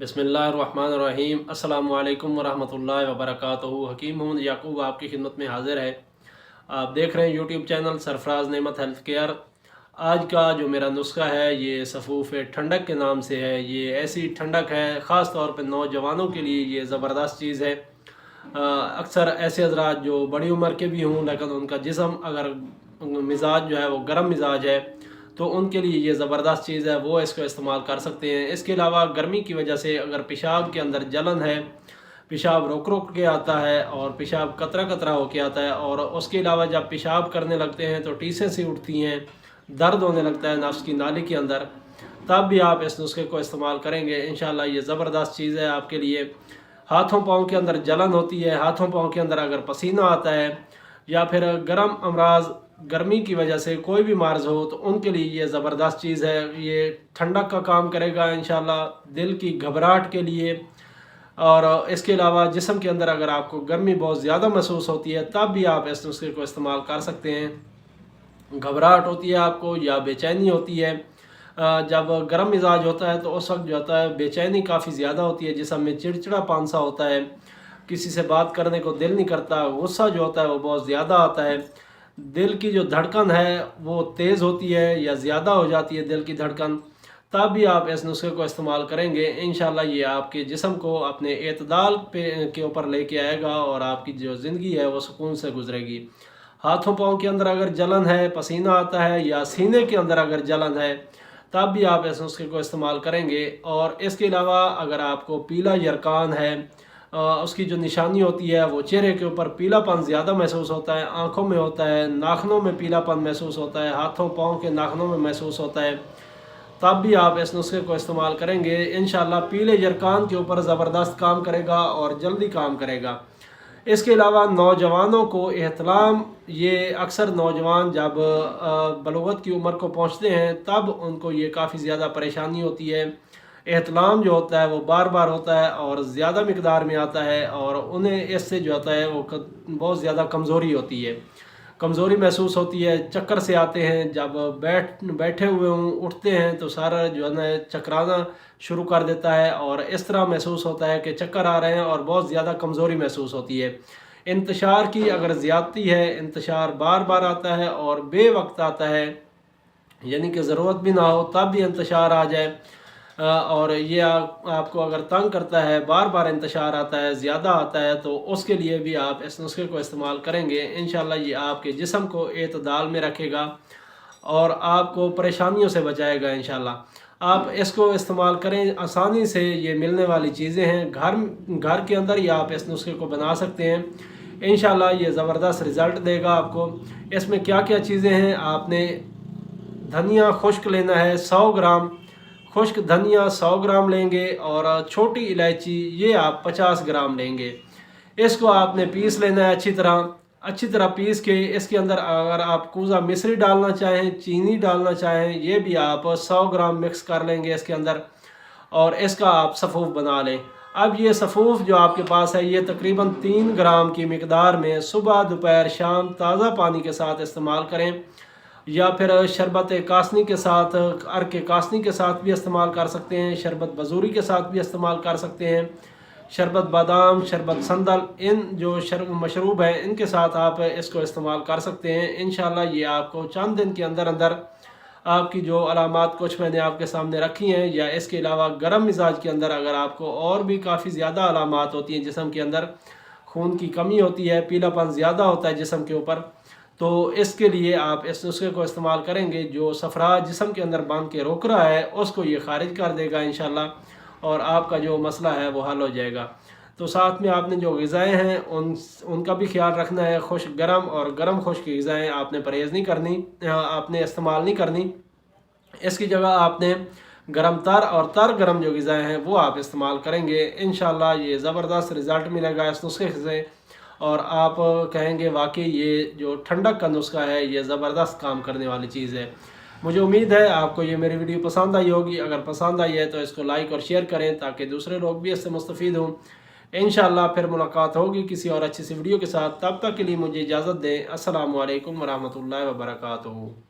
बिस्मिल्लाहिर्रहमानिर्रहीम। अस्सलामु अलैकुम वरहमतुल्लाहि वबरकातुहू। हकीम मोहम्मद याकूब आपकी खिदमत में हाजिर है। आप देख रहे हैं यूट्यूब चैनल सरफराज नेमत हेल्थ केयर। आज का जो मेरा नुस्खा है ये सफ़ूफ़ ठंडक के नाम से है। ये ऐसी ठंडक है ख़ास तौर पर नौजवानों के लिए ये ज़बरदस्त चीज़ है। अक्सर ऐसे हज़रात जो बड़ी उम्र के भी हों लेकिन उनका जिस्म अगर मिजाज जो है वो गर्म मिजाज है तो उनके लिए ये ज़बरदस्त चीज़ है, वो इसको इस्तेमाल कर सकते हैं। इसके अलावा गर्मी की वजह से अगर पेशाब के अंदर जलन है, पेशाब रोक रोक के आता है और पेशाब कतरा कतरा होके आता है, और उसके अलावा जब पेशाब करने लगते हैं तो टीसें सी उठती हैं, दर्द होने लगता है नफ्स की नाली के अंदर, तब भी आप इस नुस्खे को इस्तेमाल करेंगे इंशाल्लाह ये ज़बरदस्त चीज़ है आपके लिए। हाथों पाँव के अंदर जलन होती है, हाथों पाँव के अंदर अगर पसीना आता है या फिर गर्म अमराज गर्मी की वजह से कोई भी मर्ज़ हो तो उनके लिए ये ज़बरदस्त चीज़ है। ये ठंडक का काम करेगा इंशाल्लाह, दिल की घबराहट के लिए। और इसके अलावा जिस्म के अंदर अगर आपको गर्मी बहुत ज़्यादा महसूस होती है तब भी आप इस नुस्खे को इस्तेमाल कर सकते हैं। घबराहट होती है आपको या बेचैनी होती है, जब गर्म मिजाज होता है तो उस वक्त जो होता है बेचैनी काफ़ी ज़्यादा होती है, जिस्म में चिड़चिड़ापन सा होता है, किसी से बात करने को दिल नहीं करता, गुस्सा जो होता है वो बहुत ज़्यादा आता है, दिल की जो धड़कन है वो तेज़ होती है या ज़्यादा हो जाती है दिल की धड़कन, तब भी आप इस नुस्खे को इस्तेमाल करेंगे इंशाल्लाह ये आपके जिस्म को अपने एतदाल के ऊपर लेके आएगा और आपकी जो ज़िंदगी है वो सुकून से गुजरेगी। हाथों पाँव के अंदर अगर जलन है, पसीना आता है या सीने के अंदर अगर जलन है तब भी आप इस नुस्खे को इस्तेमाल करेंगे। और इसके अलावा अगर आपको पीला यरकान है, उसकी जो निशानी होती है वो चेहरे के ऊपर पीलापन ज़्यादा महसूस होता है, आँखों में होता है, नाखनों में पीलापन महसूस होता है, हाथों पाँव के नाखनों में महसूस होता है, तब भी आप इस नुस्खे को इस्तेमाल करेंगे इंशाल्लाह पीले यरकान के ऊपर ज़बरदस्त काम करेगा और जल्दी काम करेगा। इसके अलावा नौजवानों को एहतलाम, ये अक्सर नौजवान जब बलूगत की उम्र को पहुँचते हैं तब उनको ये काफ़ी ज़्यादा परेशानी होती है। एहतलाम जो होता है वो बार बार होता है और ज़्यादा मिकदार में आता है और उन्हें इससे जो होता है वो बहुत ज़्यादा कमज़ोरी होती है, कमज़ोरी महसूस होती है, चक्कर से आते हैं, जब बैठे हुए हों उठते हैं तो सारा जो है ना चकराना शुरू कर देता है और इस तरह महसूस होता है कि चक्कर आ रहे हैं और बहुत ज़्यादा कमज़ोरी महसूस होती है। इंतशार की अगर ज़्यादती है, इंतशार बार बार आता है और बेवक्त आता है, यानी कि ज़रूरत भी ना हो तब भी इंतशार आ जाए, और ये आपको अगर तंग करता है, बार बार इंतशार आता है, ज़्यादा आता है, तो उसके लिए भी आप इस नुस्खे को इस्तेमाल करेंगे इंशाल्लाह ये आपके जिस्म को एतदाल में रखेगा और आपको परेशानियों से बचाएगा इंशाल्लाह। आप इसको इस्तेमाल करें, आसानी से ये मिलने वाली चीज़ें हैं, घर के अंदर ही आप इस नुस्खे को बना सकते हैं इंशाल्लाह ये ज़बरदस्त रिज़ल्ट देगा आपको। इसमें क्या क्या चीज़ें हैं, आपने धनिया खुश्क लेना है 100 ग्राम, खुश्क धनिया 100 ग्राम लेंगे और छोटी इलायची ये आप 50 ग्राम लेंगे। इसको आपने पीस लेना है अच्छी तरह पीस के इसके अंदर अगर आप कूज़ा मिश्री डालना चाहें, चीनी डालना चाहें, ये भी आप 100 ग्राम मिक्स कर लेंगे इसके अंदर और इसका आप सफ़ूफ़ बना लें। अब ये सफ़ूफ़ जो आपके पास है ये तकरीबन 3 ग्राम की मिकदार में सुबह दोपहर शाम ताज़ा पानी के साथ इस्तेमाल करें, या फिर शरबत कासनी के साथ, अर्क कासनी के साथ भी इस्तेमाल कर सकते हैं, शरबत बजूरी के साथ भी इस्तेमाल कर सकते हैं, शरबत बादाम, शरबत संदल, इन जो मशरूब हैं इनके साथ आप इसको इस्तेमाल कर सकते हैं इंशाल्लाह ये आपको चंद दिन के अंदर अंदर आपकी जो अलामात कुछ मैंने आपके सामने रखी हैं, या इसके अलावा गर्म मिजाज के अंदर अगर आपको और भी काफ़ी ज़्यादा अलामात होती हैं, जिस्म के अंदर खून की कमी होती है, पीलापन ज़्यादा होता है जिस्म के ऊपर, तो इसके लिए आप इस नुस्खे को इस्तेमाल करेंगे जो सफरा जिस्म के अंदर बांध के रोक रहा है उसको ये खारिज कर देगा इंशाल्लाह और आपका जो मसला है वो हल हो जाएगा। तो साथ में आपने जो ग़िज़ाएँ हैं उनका भी ख्याल रखना है। खुश्क गर्म और गर्म खुश्क की ग़िज़ाएँ आपने परहेज़ नहीं करनी, आपने इस्तेमाल नहीं करनी। इसकी जगह आपने गर्म तर और तर गर्म जो ग़िज़ाएँ हैं वो आप इस्तेमाल करेंगे इंशाल्लाह ये ज़बरदस्त रिज़ल्ट मिलेगा इस नुस्खे से और आप कहेंगे वाकई ये जो ठंडक का नुस्खा है ये ज़बरदस्त काम करने वाली चीज़ है। मुझे उम्मीद है आपको ये मेरी वीडियो पसंद आई होगी। अगर पसंद आई है तो इसको लाइक और शेयर करें ताकि दूसरे लोग भी इससे मुस्तफ़ीद हों। इंशाल्लाह फिर मुलाकात होगी किसी और अच्छी सी वीडियो के साथ, तब तक के लिए मुझे इजाज़त दें। अस्सलामु अलैकुम वरहमतुल्लाहि वबरकातुहू।